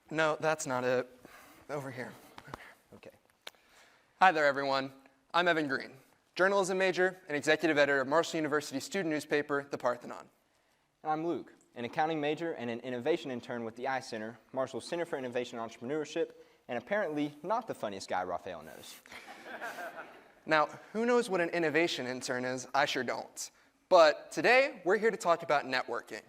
No, that's not it. Over here. Okay. Hi there, everyone. I'm Evan Green, journalism major and executive editor of Marshall University's student newspaper, the Parthenon. And I'm Luke, an accounting major and an innovation intern with the I-Center, Marshall's Center for Innovation and Entrepreneurship, and apparently not the funniest guy Raphael knows. Now, who knows what an innovation intern is? I sure don't. But today, we're here to talk about networking.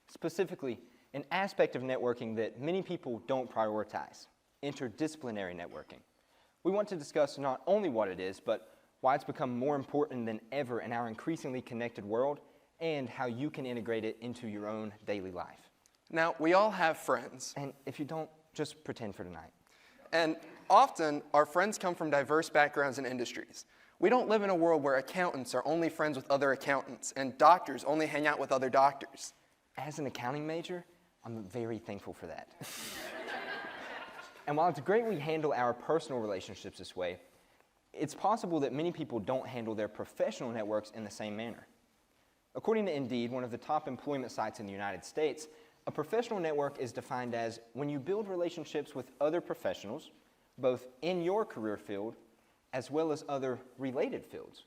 Specifically, an aspect of networking that many people don't prioritize, interdisciplinary networking. We want to discuss not only what it is, but why it's become more important than ever in our increasingly connected world, and how you can integrate it into your own daily life. Now, we all have friends. And if you don't, just pretend for tonight. And often, our friends come from diverse backgrounds and industries. We don't live in a world where accountants are only friends with other accountants, and doctors only hang out with other doctors. As an accounting major, I'm very thankful for that. And while it's great we handle our personal relationships this way, it's possible that many people don't handle their professional networks in the same manner. According to Indeed, one of the top employment sites in the United States, a professional network is defined as when you build relationships with other professionals, both in your career field as well as other related fields,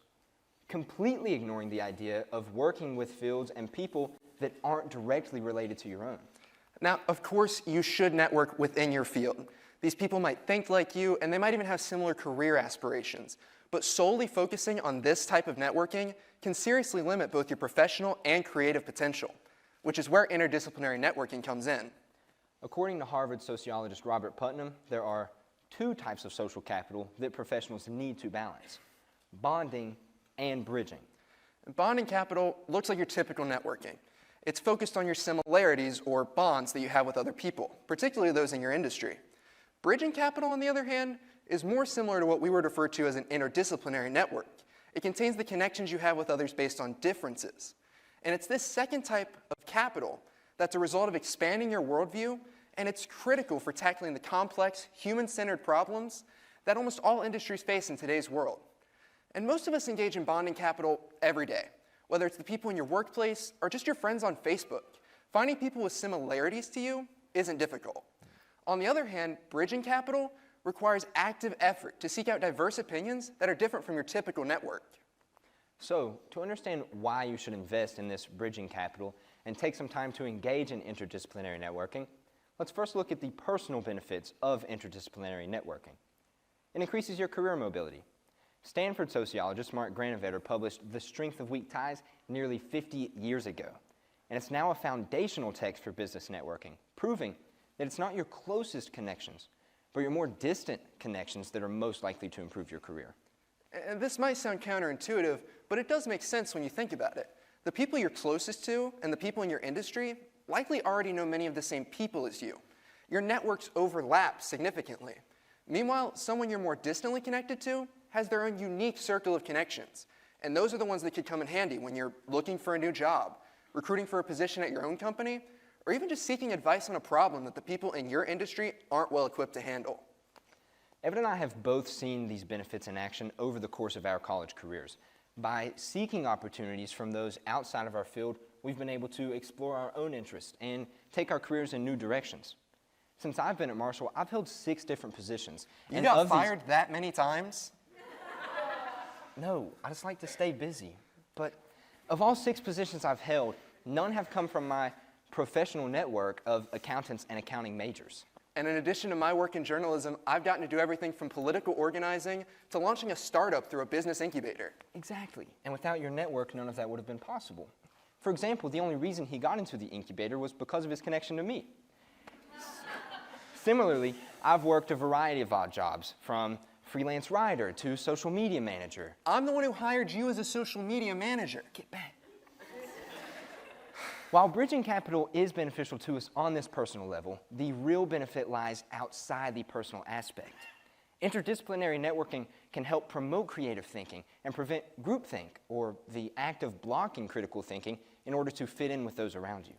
completely ignoring the idea of working with fields and people that aren't directly related to your own. Now, of course, you should network within your field. These people might think like you, and they might even have similar career aspirations. But solely focusing on this type of networking can seriously limit both your professional and creative potential, which is where interdisciplinary networking comes in. According to Harvard sociologist Robert Putnam, there are two types of social capital that professionals need to balance: bonding and bridging. Bonding capital looks like your typical networking. It's focused on your similarities or bonds that you have with other people, particularly those in your industry. Bridging capital, on the other hand, is more similar to what we would refer to as an interdisciplinary network. It contains the connections you have with others based on differences. And it's this second type of capital that's a result of expanding your worldview, and it's critical for tackling the complex, human-centered problems that almost all industries face in today's world. And most of us engage in bonding capital every day, whether it's the people in your workplace or just your friends on Facebook. Finding people with similarities to you isn't difficult. On the other hand, bridging capital requires active effort to seek out diverse opinions that are different from your typical network. So, to understand why you should invest in this bridging capital and take some time to engage in interdisciplinary networking, let's first look at the personal benefits of interdisciplinary networking. It increases your career mobility. Stanford sociologist Mark Granovetter published The Strength of Weak Ties nearly 50 years ago, and it's now a foundational text for business networking, proving that it's not your closest connections, but your more distant connections that are most likely to improve your career. And this might sound counterintuitive, but it does make sense when you think about it. The people you're closest to and the people in your industry likely already know many of the same people as you. Your networks overlap significantly. Meanwhile, someone you're more distantly connected to has their own unique circle of connections. And those are the ones that could come in handy when you're looking for a new job, recruiting for a position at your own company, or even just seeking advice on a problem that the people in your industry aren't well equipped to handle. Evan and I have both seen these benefits in action over the course of our college careers. By seeking opportunities from those outside of our field, we've been able to explore our own interests and take our careers in new directions. Since I've been at Marshall, I've held 6 different positions. You got fired that many times? No, I just like to stay busy. But of all 6 positions I've held, none have come from my professional network of accountants and accounting majors. And in addition to my work in journalism, I've gotten to do everything from political organizing to launching a startup through a business incubator. Exactly. And without your network, none of that would have been possible. For example, the only reason he got into the incubator was because of his connection to me. Similarly, I've worked a variety of odd jobs, from freelance writer to social media manager. I'm the one who hired you as a social media manager. Get back. While bridging capital is beneficial to us on this personal level, the real benefit lies outside the personal aspect. Interdisciplinary networking can help promote creative thinking and prevent groupthink, or the act of blocking critical thinking in order to fit in with those around you.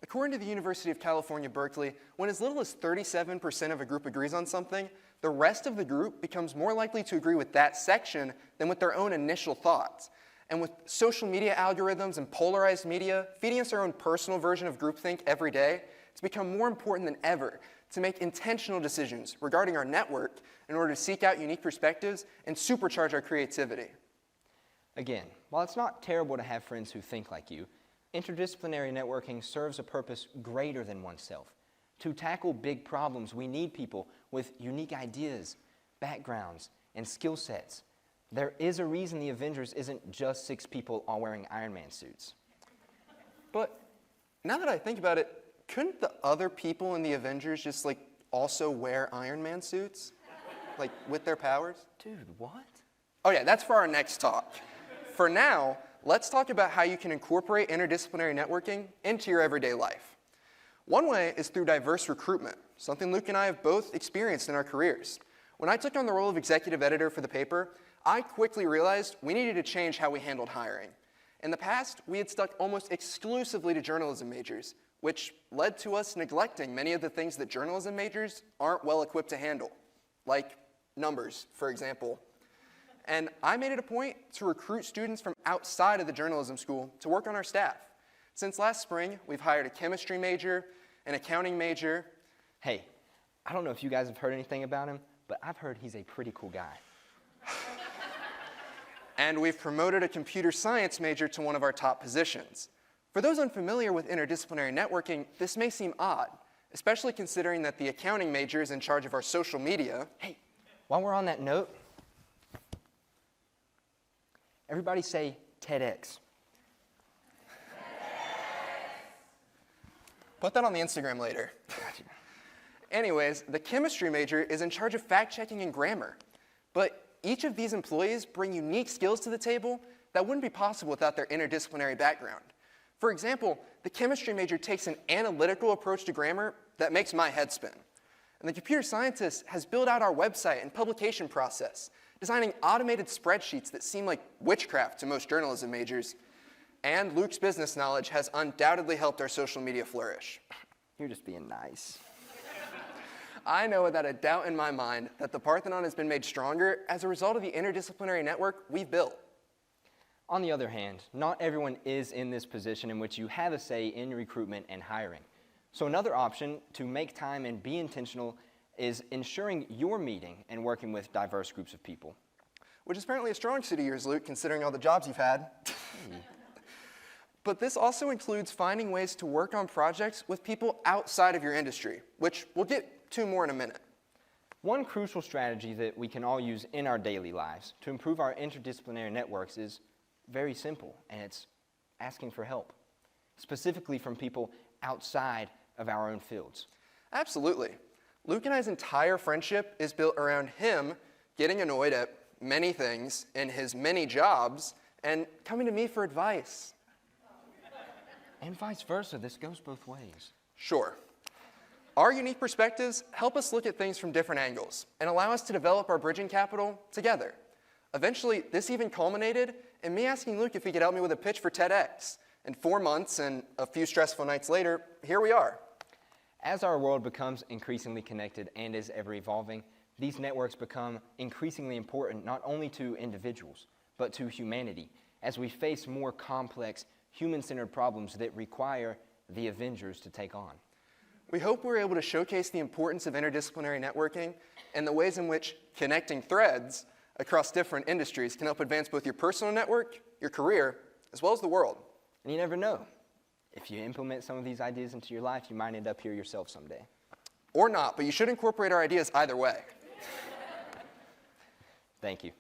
According to the University of California, Berkeley, when as little as 37% of a group agrees on something, the rest of the group becomes more likely to agree with that section than with their own initial thoughts. And with social media algorithms and polarized media feeding us our own personal version of groupthink every day, it's become more important than ever to make intentional decisions regarding our network in order to seek out unique perspectives and supercharge our creativity. Again, while it's not terrible to have friends who think like you, interdisciplinary networking serves a purpose greater than oneself. To tackle big problems, we need people with unique ideas, backgrounds, and skill sets. There is a reason the Avengers isn't just 6 people all wearing Iron Man suits. But now that I think about it, couldn't the other people in the Avengers just also wear Iron Man suits? With their powers? Dude, what? Oh yeah, that's for our next talk. For now, let's talk about how you can incorporate interdisciplinary networking into your everyday life. One way is through diverse recruitment, something Luke and I have both experienced in our careers. When I took on the role of executive editor for the paper, I quickly realized we needed to change how we handled hiring. In the past, we had stuck almost exclusively to journalism majors, which led to us neglecting many of the things that journalism majors aren't well equipped to handle, like numbers, for example. And I made it a point to recruit students from outside of the journalism school to work on our staff. Since last spring, we've hired a chemistry major, an accounting major. Hey, I don't know if you guys have heard anything about him, but I've heard he's a pretty cool guy. And we've promoted a computer science major to one of our top positions. For those unfamiliar with interdisciplinary networking, this may seem odd, especially considering that the accounting major is in charge of our social media. Hey, while we're on that note, everybody say TEDx. Put that on the Instagram later. Gotcha. Anyways, the chemistry major is in charge of fact-checking and grammar. But each of these employees bring unique skills to the table that wouldn't be possible without their interdisciplinary background. For example, the chemistry major takes an analytical approach to grammar that makes my head spin. And the computer scientist has built out our website and publication process, designing automated spreadsheets that seem like witchcraft to most journalism majors. And Luke's business knowledge has undoubtedly helped our social media flourish. You're just being nice. I know without a doubt in my mind that the Parthenon has been made stronger as a result of the interdisciplinary network we've built. On the other hand, not everyone is in this position in which you have a say in recruitment and hiring. So another option to make time and be intentional is ensuring you're meeting and working with diverse groups of people. Which is apparently a strong suit of yours, Luke, considering all the jobs you've had. But this also includes finding ways to work on projects with people outside of your industry, which we'll get to more in a minute. One crucial strategy that we can all use in our daily lives to improve our interdisciplinary networks is very simple, and it's asking for help, specifically from people outside of our own fields. Absolutely. Luke and I's entire friendship is built around him getting annoyed at many things in his many jobs and coming to me for advice. And vice versa, this goes both ways. Sure. Our unique perspectives help us look at things from different angles and allow us to develop our bridging capital together. Eventually, this even culminated in me asking Luke if he could help me with a pitch for TEDx. And 4 months and a few stressful nights later, here we are. As our world becomes increasingly connected and is ever evolving, these networks become increasingly important not only to individuals, but to humanity, as we face more complex, human-centered problems that require the Avengers to take on. We hope we're able to showcase the importance of interdisciplinary networking and the ways in which connecting threads across different industries can help advance both your personal network, your career, as well as the world. And you never know. If you implement some of these ideas into your life, you might end up here yourself someday. Or not, but you should incorporate our ideas either way. Thank you.